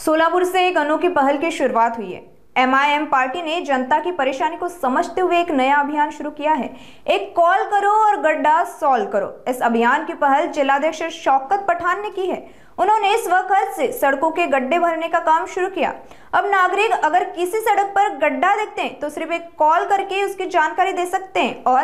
सोलापुर से एक अनोखी पहल की शुरुआत हुई है। एमआईएम पार्टी ने जनता की परेशानी को समझते हुए एक नया अभियान शुरू किया है। एक कॉल करो और गड्ढा सॉल्व करो। इस अभियान की पहल जिलाध्यक्ष शौकत पठान ने की है। उन्होंने इस वक्त से सड़कों के गड्ढे भरने का काम शुरू किया। अब नागरिक अगर किसी सड़क पर गड्ढा देखते हैं तो सिर्फ एक कॉल करके उसकी जानकारी दे सकते हैं और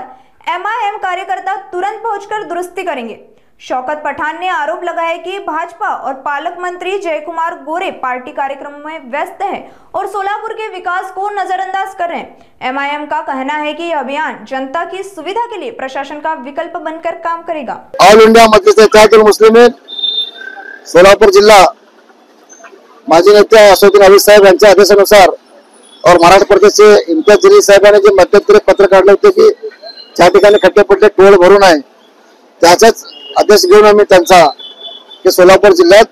एमआईएम कार्यकर्ता तुरंत पहुंचकर दुरुस्ती करेंगे। शौकत पठान ने आरोप लगाया कि भाजपा और पालक मंत्री जयकुमार गोरे पार्टी कार्यक्रमों में व्यस्त हैं और सोलापुर के विकास को नजरअंदाज कर रहे हैं। एमआईएम का कहना है कि यह अभियान जनता की सुविधा के लिए प्रशासन का विकल्प बनकर काम करेगा। ऑल इंडिया मजलिस इत्तेहादुल मुस्लिमीन सोलापुर जिल्हा माजी नेते असदुद्दीन अवीस साहेब यांच्या आदेशानुसार और महाराष्ट्र प्रदेशचे इम्तियाज जलील साहेबांनी जे मध्यंतरी पत्र काढले होते की ज्या ठिकाणी खड्डे पडले टोळ भरून आहे, त्याचाच आदेश घेऊन आम्ही त्यांचा की सोलापूर जिल्ह्यात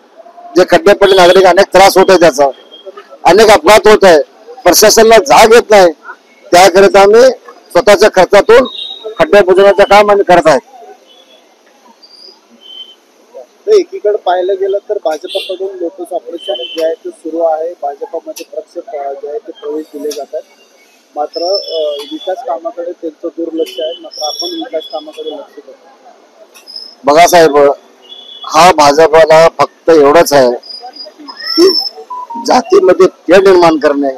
जे खड्डे पडले नागरिक अनेक त्रास होत आहे, त्याचा अनेक अपघात होत आहे, प्रशासनाला जाग येत नाही, त्याकरिता आम्ही स्वतःच्या खर्चातून खड्डे बुजवण्याचं काम आम्ही करत आहे। एकीकडे पाहायला गेलं तर भाजपकडून लोटस ऑपरेशन जे आहे ते सुरू आहे। भाजपमध्ये प्रक्षेप जे आहे ते प्रवेश दिले जातात, मात्र विकास कामाकडे त्यांचं दुर्लक्ष आहे। मात्र आपण विकास कामाकडे लक्ष देतो। बघा साहेब, हा भाजपला फक्त एवढंच आहे की जातीमध्ये तेढ निर्माण करणे,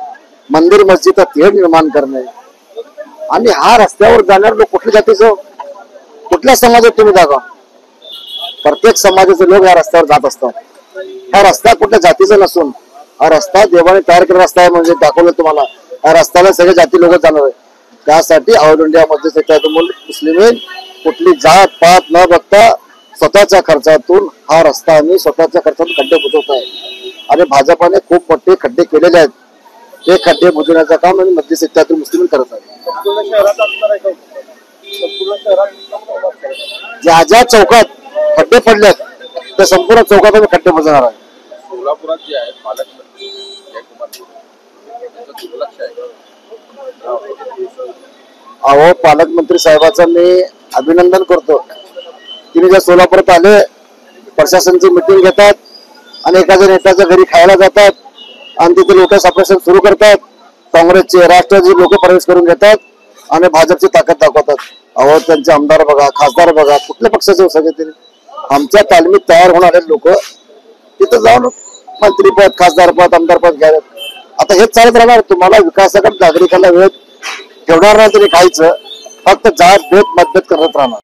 मंदिर मस्जिद तेढ निर्माण करणे आणि हा रस्त्यावर जाणार लोक कुठल्या जातीचं कुठल्या समाजात तुम्ही दाखवा, प्रत्येक समाजाचे लोक या रस्त्यावर जात असतात। हा रस्ता कुठल्या जातीचा नसून हा रस्ता देवाने तयार केलेला रस्ता आहे, म्हणजे दाखवलं तुम्हाला या रस्त्याला सगळे जाती लोक जाणार आहे। त्यासाठी ऑल इंडिया मजलिस इत्तेहादुल मुस्लिमीन कुठली जात पात न बघता स्वतःच्या खर्चातून हा रस्ता आम्ही स्वतःच्या खर्चातून खड्डे बुजवत आहे आणि भाजपाने खूप मोठे खड्डे केलेले आहेत। ते खड्डे बुजवण्याचं काम आम्ही मजलिस इत्तेहादुल मुस्लिमीन करत आहे। ज्या ज्या चौकात खड्डे पडलेत त्या संपूर्ण चौकात आम्ही खड्डे बुजवणार आहे। सोलापुरात जे आहे पालकमंत्री जयकुमार गोरे दुर्लक्ष आहे। अहो, पालकमंत्री साहेबांचं मी अभिनंदन करतो। तिने ज्या सोलापुरात आले, प्रशासनाची मीटिंग घेतात आणि एखाद्या नेत्याच्या घरी खायला जातात आणि तिथे लोटस ऑपरेशन सुरू करतात। काँग्रेसचे राष्ट्रवादी लोक प्रवेश करून घेतात आणि भाजपची ताकद दाखवतात। अहो, त्यांचे आमदार बघा, खासदार बघा, कुठल्या पक्षाचे सगळे आमच्या तालमीत तयार होणारे लोक तिथे जाऊन मंत्रीपद, खासदारपद, आमदारपद घ्यावेत। आता हेच चालत राहणार। तुम्हाला विकासाकडे नागरिकांना वेळ ठेवणार नाही तरी खायचं, फक्त जात भेद मतभेद करत राहणार।